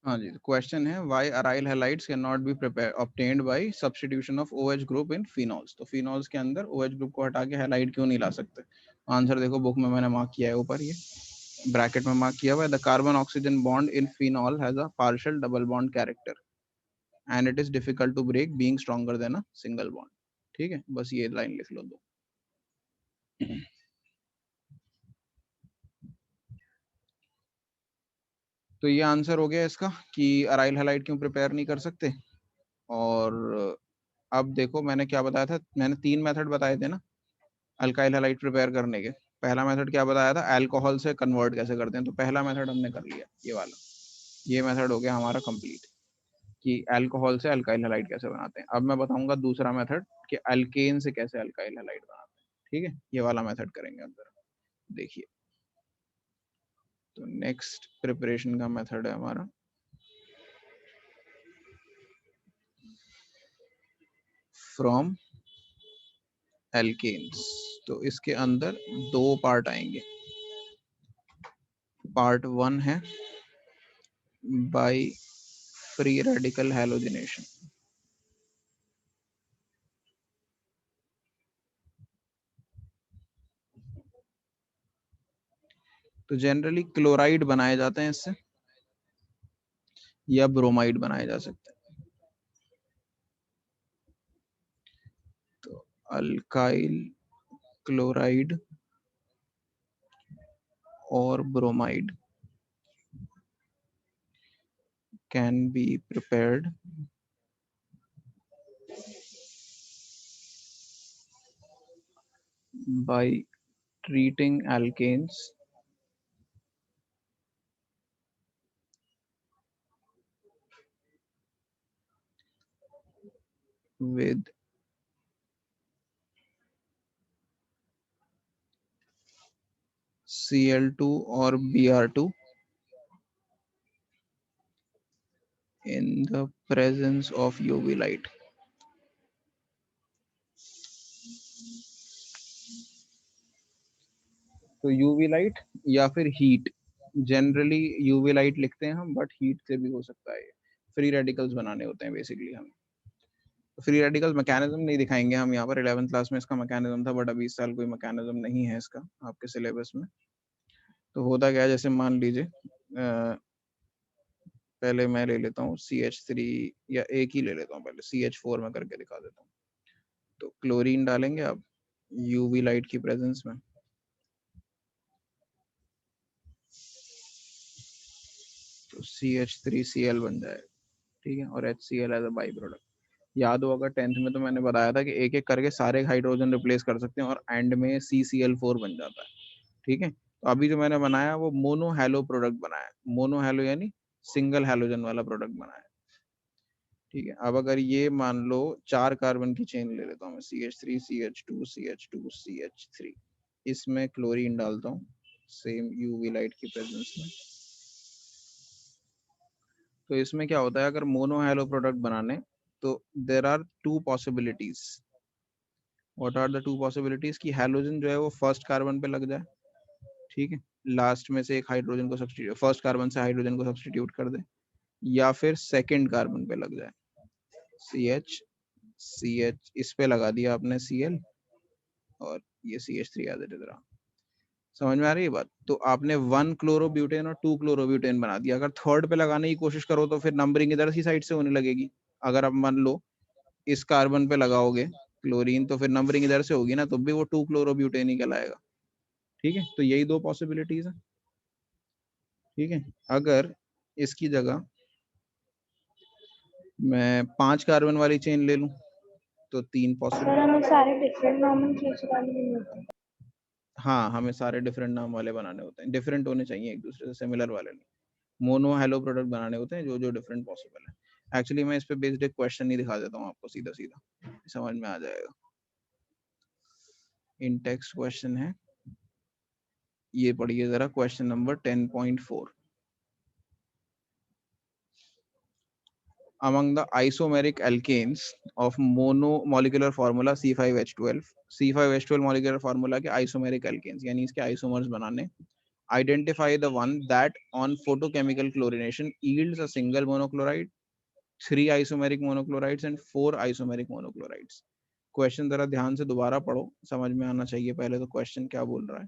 हाँ जी, क्वेश्चन है why aryl halides can not be prepare obtained by substitution of OH group in phenols. तो phenols के अंदर OH group को हटा के हैलाइड क्यों नहीं ला सकते? आंसर देखो, बुक में मैंने मार्क किया है ऊपर, ये ब्रैकेट में मार्क किया हुआ है। The carbon oxygen bond in phenol has a partial double bond character and it is difficult to break being stronger than a single bond. ठीक है, बस ये लाइन लिख लो दो। तो ये आंसर हो गया इसका कि अराइल हैलाइड क्यों प्रिपेयर नहीं कर सकते। और अब देखो, मैंने क्या बताया था, मैंने 3 मेथड बताए थे ना अल्काइल हैलाइड प्रिपेयर करने के। पहला मेथड क्या बताया था, अल्कोहल से कन्वर्ट कैसे करते हैं। तो पहला मेथड हमने कर लिया, ये वाला, ये मेथड हो गया हमारा कंप्लीट कि अल्कोहल से अल्काइल हैलाइड कैसे बनाते हैं। अब मैं बताऊंगा दूसरा मेथड कि अल्केन से कैसे अल्काइल हैलाइड बनाते हैं। ठीक है, ये वाला मेथड करेंगे अंदर, देखिए। तो नेक्स्ट प्रिपरेशन का मेथड है हमारा फ्रॉम एल्केन्स। तो इसके अंदर 2 पार्ट आएंगे। पार्ट 1 है बाय फ्री रेडिकल हैलोजिनेशन। तो जनरली क्लोराइड बनाए जाते हैं इससे, या ब्रोमाइड बनाए जा सकते हैं। तो अल्काइल क्लोराइड और bromide can be prepared by treating alkanes with Cl2 or Br2 in the presence of UV light। तो यूवी लाइट या फिर हीट, जनरली यूवी लाइट लिखते हैं हम, बट हीट से भी हो सकता है। फ्री रेडिकल्स बनाने होते हैं बेसिकली हमें। फ्री रेडिकल मैकेनिज्म नहीं दिखाएंगे हम यहाँ पर, 11th क्लास में इसका मैकेनिज्म था, बट अभी इस साल कोई मैकेनिज्म नहीं है इसका आपके सिलेबस में। तो होता क्या है, जैसे मान लीजिए पहले मैं ले लेता हूँ CH3, या एक ही ले लेता हूँ पहले, CH4 में करके दिखा देता हूँ। तो क्लोरीन डालेंगे आप यूवी लाइट की प्रेजेंस में, तो CH3Cl बन जाएगा। ठीक है, और HCl as a by product. याद हो अगर 10th में, तो मैंने बताया था कि एक एक करके सारे हाइड्रोजन रिप्लेस कर सकते हैं और एंड में CCl4 बन जाता है। ठीक है, तो अभी जो मैंने बनाया वो मोनो हैलो प्रोडक्ट बनाया। मोनो हैलो यानी सिंगल हैलोजन वाला प्रोडक्ट बनाया। ठीक है, अब अगर ये मान लो 4 कार्बन की चेन ले लेता हूँ मैं, CH3 CH2 CH2 CH3, इसमें क्लोरीन डालता हूँ सेम यूवी लाइट की प्रेजेंस में। तो इसमें क्या होता है, अगर मोनो हैलो प्रोडक्ट बनाने, तो there are 2 possibilities. What are the 2 possibilities? कि हैलोजन जो है वो फर्स्ट कार्बन पे लग जाए। ठीक है, लास्ट में से एक हाइड्रोजन को सब्सटीट्यूट, फर्स्ट कार्बन से हाइड्रोजन को सब्सटीट्यूट कर दे, या फिर सेकेंड कार्बन पे लग जाए। CH इस पे लगा दिया आपने Cl, और ये CH3 एज इट इज रहा। समझ में आ रही है बात? तो आपने 1 क्लोरोब्यूटेन और 2 क्लोरोब्यूटेन बना दिया। अगर थर्ड पे लगाने की कोशिश करो तो फिर नंबरिंग इधर सी साइड से होने लगेगी। अगर आप मान लो इस कार्बन पे लगाओगे क्लोरीन, तो फिर नंबरिंग इधर से होगी ना, तो भी वो 2 क्लोरोब्यूटेन ही कहलाएगा। ठीक है, तो यही 2 पॉसिबिलिटीज है। ठीक है, अगर इसकी जगह मैं 5 कार्बन वाली चेन ले लूं, तो 3 सर पॉसिबल। हमें सारे डिफरेंट नॉमेनक्लेचर वाले नहीं होते हैं। हाँ, हमें सारे डिफरेंट नाम वाले बनाने होते हैं, डिफरेंट होने चाहिए एक दूसरे से, सिमिलर वाले नहीं। मोनो हेलो प्रोडक्ट बनाने होते हैं जो जो डिफरेंट पॉसिबल है। एक्चुअली मैं इस पे बेस्ड एक क्वेश्चन नहीं दिखा देता हूँ आपको, सीधा सीधा समझ में आ जाएगा। इन टेक्स्ट क्वेश्चन है, ये पढ़िए जरा, question number 10.4। among the isomeric alkanes of monomolecular formula C5H12, C5H12 molecular formula के isomeric alkanes यानी इसके isomers बनाने, Identify the one that on photochemical chlorination yields a single monochloride, 3 isomeric monochlorides and 4 isomeric monochlorides. Question जरा ध्यान से दोबारा पढ़ो, समझ में आना चाहिए पहले तो क्वेश्चन क्या बोल रहा है.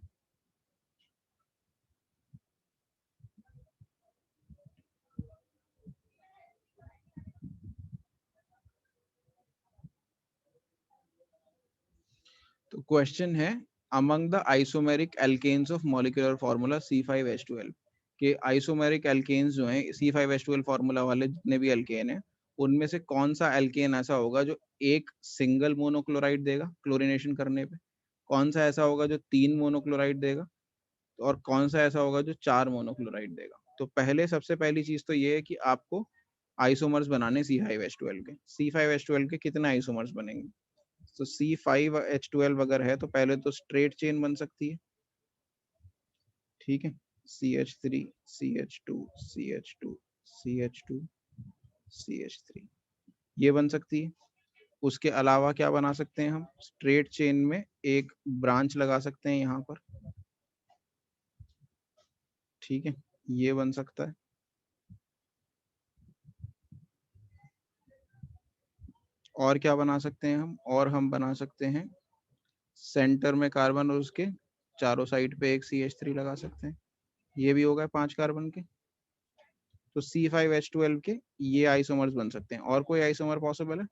तो क्वेश्चन है among the isomeric alkanes of molecular formula C5H12 के आइसोमेरिक एल्केन्स जो हैं C5H12 फॉर्मूला वाले जितने भी एल्केन हैं उनमें से कौन सा एल्केन ऐसा होगा जो एक सिंगल मोनोक्लोराइड देगा क्लोरीनेशन करने पे, कौन सा ऐसा होगा जो 3 मोनोक्लोराइड देगा और कौन सा ऐसा होगा जो 4 मोनोक्लोराइड देगा. तो पहले सबसे पहली चीज तो ये है कि आपको आइसोमर्स बनाने C5H12 के. C5H12 के कितने आइसोमर्स बनेंगे? तो C5H12 अगर है तो पहले तो स्ट्रेट चेन बन सकती है, ठीक है, CH3 CH2 CH2 CH2 CH3 ये बन सकती है. उसके अलावा क्या बना सकते हैं हम? स्ट्रेट चेन में एक ब्रांच लगा सकते हैं यहाँ पर, ठीक है, ये बन सकता है. और क्या बना सकते हैं हम? और हम बना सकते हैं सेंटर में कार्बन और उसके चारों साइड पे एक CH3 लगा सकते हैं, ये भी होगा 5 कार्बन के. तो C5H12 के ये आइसोमर्स बन सकते हैं. और कोई आइसोमर पॉसिबल है?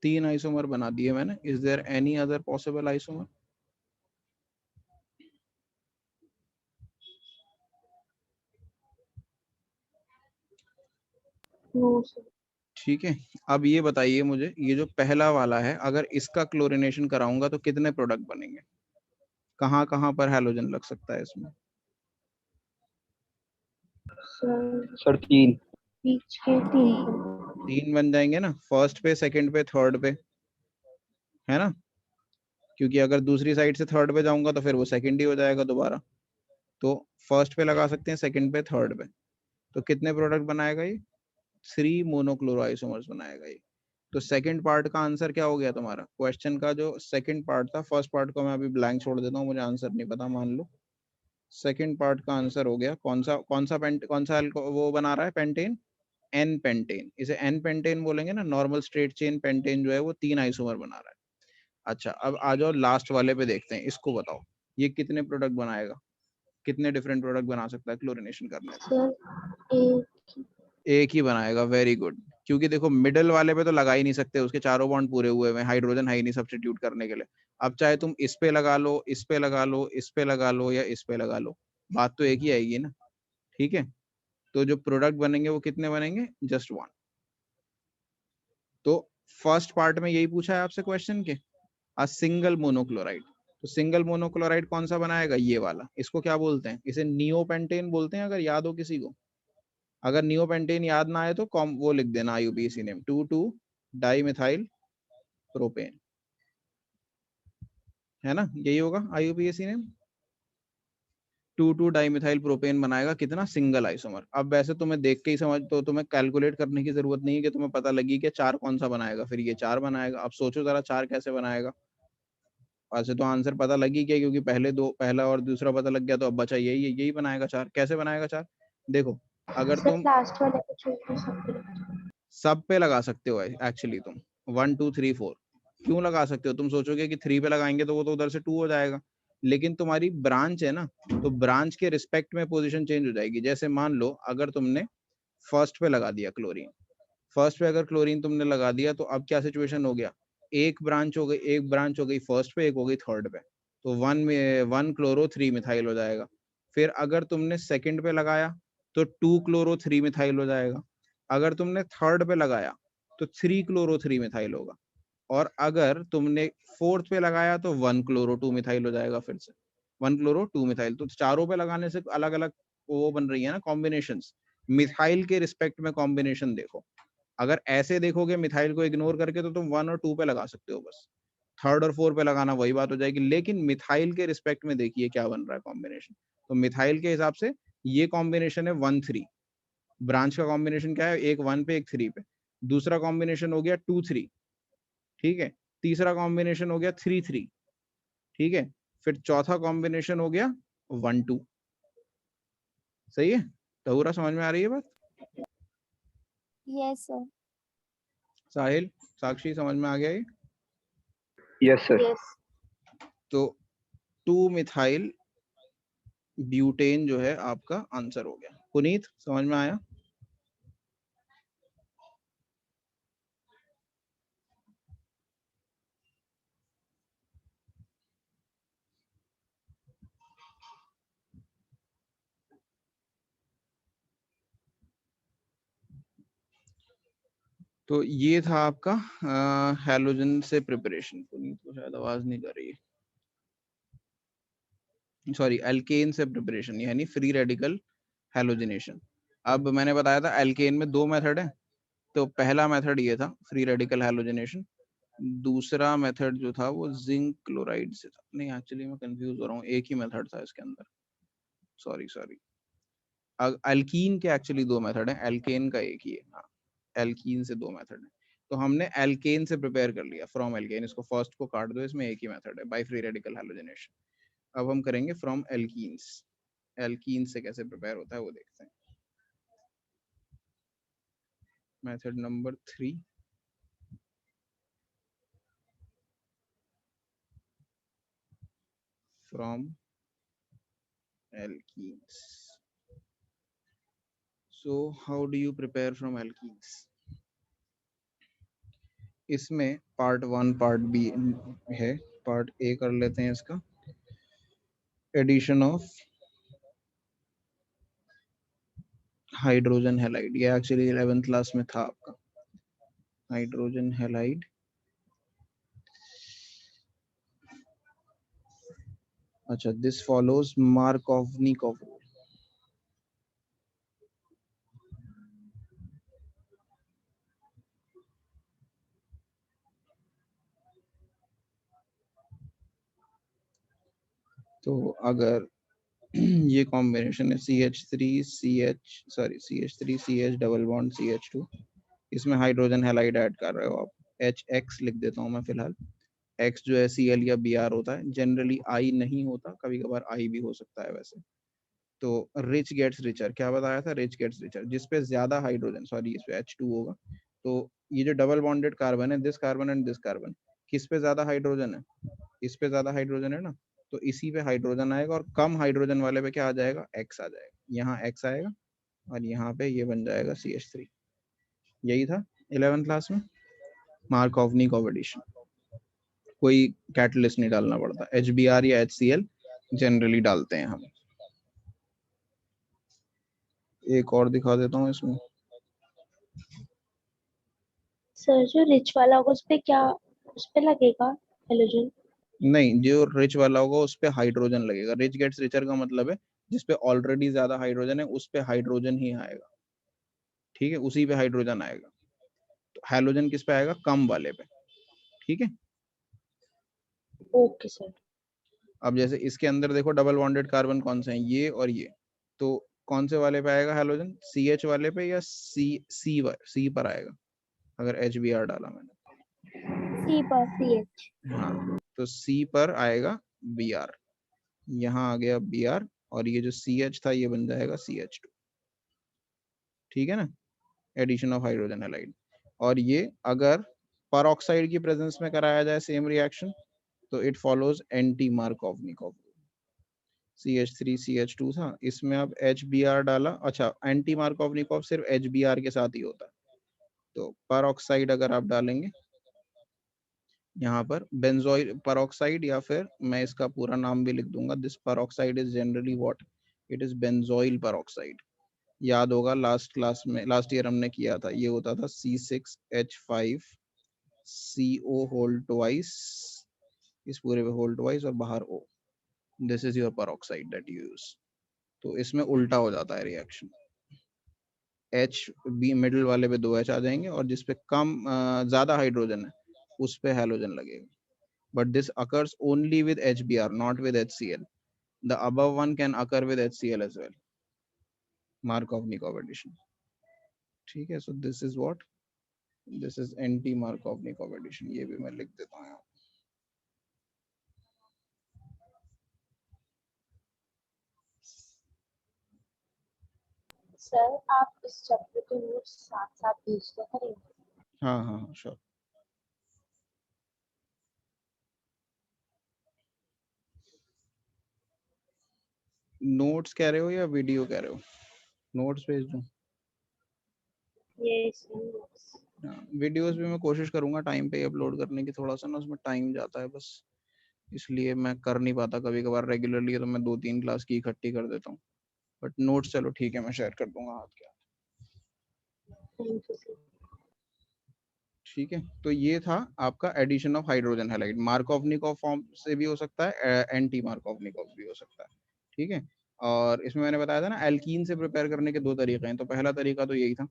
तीन आइसोमर बना दिए मैंने. Is there any other possible isomer? No sir. ठीक है, अब ये बताइए मुझे, ये जो पहला वाला है अगर इसका क्लोरीनेशन कराऊंगा तो कितने प्रोडक्ट बनेंगे? कहाँ कहाँ पर हैलोजन लग सकता है इसमें? सर 3. बीच के 3 तीन बन जाएंगे ना, फर्स्ट पे, सेकंड पे, थर्ड पे, है ना, क्योंकि अगर दूसरी साइड से थर्ड पे जाऊंगा तो फिर वो सेकंड ही हो जाएगा दोबारा. तो फर्स्ट पे लगा सकते हैं, सेकंड पे, थर्ड पे. तो कितने प्रोडक्ट बनाएगा ये? 3 मोनोक्लोरो आइसोमर्स बनाएगा ये. तो सेकंड पार्ट का आंसर क्या हो गया तुम्हारा? क्वेश्चन का जो सेकंड पार्ट था, फर्स्ट पार्ट को मैं अभी ब्लैंक छोड़ देता हूँ, मुझे आंसर नहीं पता मान लो. सेकंड पार्ट का आंसर हो गया कौन सा वो बना रहा है पेंटेन? N pentane. इसे एन पेंटेन बोलेंगे ना. नॉर्मल स्ट्रेट चेन पेंटेन जो है वो 3 आइसोमर बना रहा है. अच्छा, अब आ जाओ लास्ट वाले पे देखते हैं. इसको बताओ ये कितने प्रोडक्ट बनाएगा, कितने डिफरेंट प्रोडक्ट बना सकता है क्लोरीनेशन करने पे? सर एक ही बनाएगा. Very good. क्योंकि देखो मिडिल वाले पे तो लगा ही नहीं सकते, उसके चारों बॉन्ड पूरे हुए हैं, हाइड्रोजन है ही नहीं सब्स्टिट्यूट करने के लिए. अब चाहे तुम इस पे लगा लो, इस पे लगा लो, इस पे लगा लो या इस पे लगा लो, बात तो एक ही आएगी ना, ठीक है. तो जो प्रोडक्ट बनेंगे वो कितने बनेंगे? जस्ट 1. तो फर्स्ट पार्ट में यही पूछा है आपसे क्वेश्चन के, अ सिंगल मोनोक्लोराइड. तो सिंगल मोनोक्लोराइड कौन सा बनाएगा? ये वाला. इसको क्या बोलते हैं? इसे नियोपेंटेन बोलते हैं, अगर याद हो किसी को. अगर नियोपेंटेन याद ना आए तो वो लिख देना IUPAC नेम, 2,2 डाइमिथाइल प्रोपेन, है ना, यही होगा IUPAC नेम. 2,2 डाइमिथाइल प्रोपेन बनाएगा कितना? Single isomer. अब वैसे तुम्हें देख के ही समझ, तो तुम्हें कैलकुलेट करने की जरूरत नहीं है कि तुम्हें पता लगी कि 4 कौन सा बनाएगा, फिर ये 4 बनाएगा. अब सोचो जरा 4 कैसे बनाएगा. वैसे तो आंसर पता लगी गया क्योंकि पहला और दूसरा पता लग गया, तो अब बचा यही है, यही बनाएगा 4. कैसे बनाएगा 4? देखो, अगर सर तुम लास्ट वाले को छोड़ सकते. सब पे लगा सकते हो एक्चुअली तुम, 1 2 3 4 क्यों लगा सकते हो? तुम सोचोगे कि 3 पे लगाएंगे तो वो तो उधर से 2 हो जाएगा, लेकिन तुम्हारी ब्रांच है ना, तो ब्रांच के रिस्पेक्ट में पोजीशन चेंज हो जाएगी. जैसे मान लो अगर तुमने फर्स्ट पे लगा दिया क्लोरीन, फर्स्ट पे अगर क्लोरीन तुमने लगा दिया तो अब क्या सिचुएशन हो गया? एक ब्रांच हो गई, एक ब्रांच हो गई फर्स्ट पे, एक हो गई थर्ड पे, तो 1 क्लोरो 3 मिथाइल हो जाएगा. फिर अगर तुमने सेकंड पे लगाया तो 2 क्लोरो 3 मिथाइल हो जाएगा. अगर तुमने थर्ड पे लगाया तो 3 क्लोरो 3 मिथाइल होगा. और अगर तुमने फोर्थ पे लगाया तो 1 क्लोरो 2 मिथाइल हो जाएगा. फिर से 1 क्लोरो 2 मिथाइल. तो चारों पे लगाने से अलग अलग वो बन रही है ना कॉम्बिनेशंस. मिथाइल के रिस्पेक्ट में कॉम्बिनेशन देखो. अगर ऐसे देखोगे मिथाइल को इग्नोर करके तो तुम 1 और 2 पे लगा सकते हो बस. थर्ड और 4 पे लगाना वही बात हो जाएगी. लेकिन मिथाइल के रिस्पेक्ट में देखिए क्या बन रहा है कॉम्बिनेशन. तो मिथाइल के हिसाब से ये कॉम्बिनेशन है 1 3. ब्रांच का कॉम्बिनेशन क्या है? एक 1 पे, एक 3 पे. दूसरा कॉम्बिनेशन हो गया 2 3, ठीक है. तीसरा कॉम्बिनेशन हो गया 3-3, ठीक है, फिर चौथा कॉम्बिनेशन हो गया 1-2। सही है, तहुरा समझ में आ रही है बात? Yes sir. साहिल, साक्षी, समझ में आ गया ये? Yes sir. यस। तो 2 मिथाइल ब्यूटेन जो है आपका आंसर हो गया। पुनीत, समझ में आया? तो ये था आपका हैलोजन से प्रिपरेशन। पुनीत को शायद आवाज नहीं कर रही है, सॉरी, एल्केन से प्रिपरेशन यानी फ्री रेडिकल हैलोजिनेशन। अब मैंने बताया था एल्केन में 2 मेथड है, तो पहला मेथड ये था फ्री रेडिकल हैलोजिनेशन, दूसरा मेथड जो था वो जिंक क्लोराइड से था। नहीं, एक्चुअली मैं कंफ्यूज हो रहा हूँ, एक ही मेथड था इसके अंदर, सॉरी। अल्कीन के एक्चुअली 2 मेथड है, एल्केन का एक ही है। हाँ, एल्कीन से 2 मेथड है, तो हमने एल्केन से प्रिपेयर कर लिया फ्रॉम एल्केन। इसको फर्स्ट को काट दो, इसमें एक ही मेथड है बाय फ्री रेडिकल हैलोजिनेशन। अब हम करेंगे फ्रॉम एल्कीन्स। एल्कीन से कैसे प्रिपेयर होता है वो देखते हैं। Method number 3, from alkenes. So how do you prepare from alkenes? इसमें पार्ट 1 पार्ट बी है। पार्ट ए कर लेते हैं इसका, एडिशन ऑफ हाइड्रोजन हैलाइड। ये एक्चुअली 11th क्लास में था आपका, हाइड्रोजन हैलाइड। अच्छा, दिस फॉलोज मार्कोवनिकॉव रूल। तो अगर ये कॉम्बिनेशन है CH3 डबल बॉन्ड CH2, इसमें हाइड्रोजन हैलाइड ऐड कर रहे हो आप, HX लिख देता हूँ मैं फिलहाल। X जो है Cl या Br होता है, जनरली I नहीं होता, कभी कभार I भी हो सकता है वैसे। तो रिच गेट्स रिचर, क्या बताया था? रिच गेट्स रिचर, जिसपे ज्यादा हाइड्रोजन, सॉरी इस पे H2 होगा। तो ये जो डबल बॉन्डेड कार्बन है, this carbon and this carbon, किस पे ज्यादा हाइड्रोजन है? इस पे ज्यादा हाइड्रोजन है ना, तो इसी पे हाइड्रोजन आएगा, और कम हाइड्रोजन वाले पे क्या आ जाएगा? X आ जाएगा। यहाँ X आएगा और यहाँ पे ये बन जाएगा CH3। यही था 11th क्लास में मार्कोवनिकॉव एडिशन। कोई कैटलिस्ट नहीं डालना पड़ता, HBr या HCl जनरली डालते हैं हम। एक और दिखा देता हूँ इसमें। सर जो रिच वाला होगा उस पे क्या, उस पे लगेगा हेलोजन? नहीं, जो रिच वाला होगा उस पे हाइड्रोजन लगेगा। रिच गेट्स रिचर का मतलब है जिसपे ऑलरेडी ज्यादा हाइड्रोजन है उस पे हाइड्रोजन ही आएगा, ठीक है, उसी पे हाइड्रोजन आएगा। तो हैलोजन किस पे आएगा? कम वाले पे, ठीक है। Okay sir. अब जैसे इसके अंदर देखो डबल बॉन्डेड कार्बन कौन से हैं? ये और ये। तो कौन से वाले पे आएगा हैलोजन? CH वाले पे या C पर आएगा अगर HBr डाला मैंने? सी पर। CH। हाँ, तो C पर आएगा Br, यहाँ आ गया Br, और ये जो CH था ये बन जाएगा CH2, ठीक है ना, एडिशन ऑफ हाइड्रोजन हैलाइड। और ये अगर परऑक्साइड की प्रेजेंस में कराया जाए सेम रिएक्शन, तो it follows anti Markovnikov. CH3 CH2 था, इसमें अब HBr डाला। अच्छा, एंटी मार्कोवनिकॉव सिर्फ HBr के साथ ही होता है। तो परऑक्साइड अगर आप डालेंगे यहाँ पर, बेंजोइल परऑक्साइड, या फिर मैं इसका पूरा नाम भी लिख दूंगा, this peroxide is generally what, it is benzoyl peroxide. याद होगा लास्ट क्लास में, लास्ट ईयर हमने किया था, ये होता था C6H5CO होल ट्वाइस, इस पूरे पे होल ट्वाइस और बाहर O। This is your peroxide that you use. तो इसमें उल्टा हो जाता है रिएक्शन, H बी मिडिल वाले पे 2H आ जाएंगे, और जिसपे कम ज्यादा हाइड्रोजन है उस पे हैलोजन लगेगा। But this occurs only with HBr, not with HCl। The above one can occur with HCl as well, Markovnikov addition, ठीक है। So this is what this is anti Markovnikov addition, ये भी मैं लिख देता हूँ यहाँ। सर आप इस चैप्टर के नोट्स साथ साथ भेजते करेंगे। हाँ हाँ श्योर। नोट्स कह रहे हो या वीडियो कह रहे हो? नोट्स भेज दूँ? ये नोट्स वीडियोस भी मैं कोशिश करूंगा टाइम पे अपलोड करने की, थोड़ा सा ना उसमें टाइम जाता है बस, इसलिए मैं कर नहीं पाता कभी कभार रेगुलरली, तो मैं 2-3 क्लास की इकट्ठी कर देता हूँ। बट नोट्स चलो ठीक है, मैं शेयर कर दूंगा हाथ के हाथ। Thank you sir. ठीक है, तो ये था आपका addition of hydrogen halide. Markovnikov form से भी हो सकता है, एंटी मार्कोवनिकॉव भी हो सकता है। ठीक है, और इसमें मैंने बताया था ना एल्कीन से प्रिपेयर करने के 2 तरीके हैं। तो पहला तरीका तो यही था,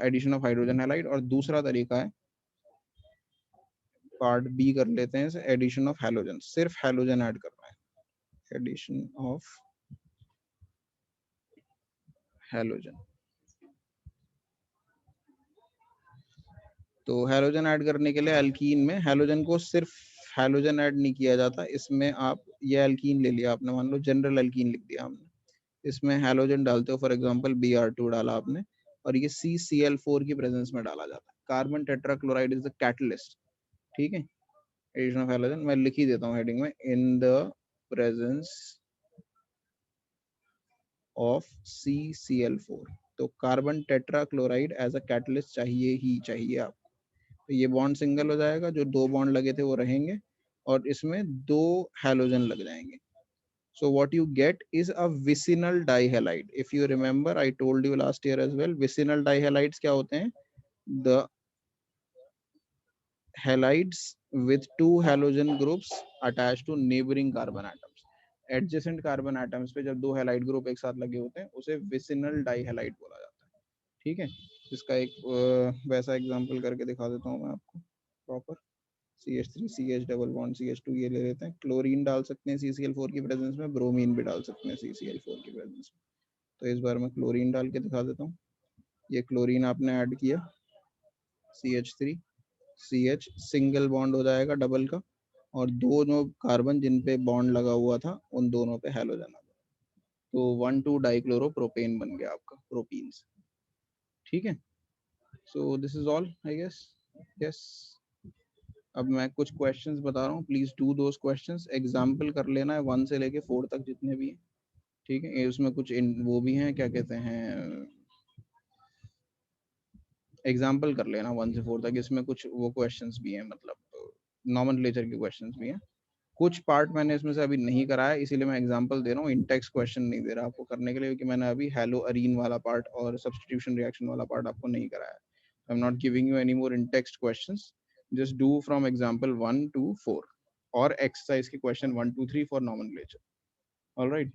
एडिशन ऑफ हाइड्रोजन हैलाइड, और दूसरा तरीका है, पार्ट बी कर लेते हैं, एडिशन ऑफ हैलोजन, सिर्फ हैलोजन ऐड करना है, एडिशन ऑफ हैलोजन। तो हैलोजन ऐड करने के लिए एल्कीन में हैलोजन को सिर्फ हैलोजन ऐड नहीं किया जाता, इसमें आप ये एल्कीन ले लिया आपने, मान लो जनरल एल्कीन लिख दिया हमने, इसमें हैलोजन डालते हो, फॉर एग्जांपल Br2 डाला आपने, और ये CCl4 की प्रेजेंस में डाला जाता है। Carbon tetrachloride is the catalyst. ठीक है, एडिशन ऑफ हैलोजन मैं लिख ही देता हूँ हेडिंग में, in the presence of CCl4। तो carbon tetrachloride as a catalyst चाहिए ही चाहिए आपको। तो ये बॉन्ड सिंगल हो जाएगा, जो 2 बॉन्ड लगे थे वो रहेंगे, और इसमें 2 हैलोजन लग जाएंगे। So what you get is a vicinal dihalide. If you remember, I told you last year as well, vicinal dihalides क्या होते हैं? The halides with 2 halogen groups attached to neighboring carbon atoms. Adjacent carbon atoms पे जब 2 halide group एक साथ लगे होते हैं, उसे vicinal dihalide बोला जाता है। ठीक है, इसका एक वैसा एग्जांपल करके दिखा देता हूँ मैं आपको proper. CH3 CH double bond CH2 ये ले लेते हैं, क्लोरीन डाल सकते हैं CCl4 की प्रेजेंस में, ब्रोमीन भी डाल सकते हैं CCl4 की प्रेजेंस में। तो इस बार मैं क्लोरीन डाल के दिखा देता हूँ। ये क्लोरीन आपने ऐड किया, CH3 CH सिंगल बॉन्ड हो जाएगा डबल का, और दोनों कार्बन जिन पे बॉन्ड लगा हुआ था उन दोनों पे हैलोजन आ गया, तो 1,2 डाइक्लोरोप्रोपेन बन गया आपका प्रोपीन से। ठीक है, so this is all I guess. Yes, अब मैं कुछ क्वेश्चंस बता रहा हूँ, please do those questions, example कर लेना है 1 से लेके 4 तक जितने भी हैं। ठीक है, ये उसमें कुछ वो भी हैं, क्या कहते हैं, एग्जाम्पल कर लेना 1 से 4 तक, इसमें कुछ वो क्वेश्चंस भी हैं, मतलब नॉमेनक्लेचर के क्वेश्चंस भी हैं। कुछ पार्ट मैंने इसमें से अभी नहीं कराया, इसीलिए मैं एग्जांपल दे रहा हूँ, इंटेक्स क्वेश्चन नहीं दे रहा आपको करने के लिए, क्योंकि मैंने अभी हेलो अरीन वाला पार्ट और सब्स्टिट्यूशन रिएक्शन वाला पार्ट आपको नहीं कराया। I am not giving you any more Intex questions, just do from example 1 to 4 और एक्सरसाइज के क्वेश्चन 1 2 3 फॉर नॉमेनक्लेचर। ऑलराइट,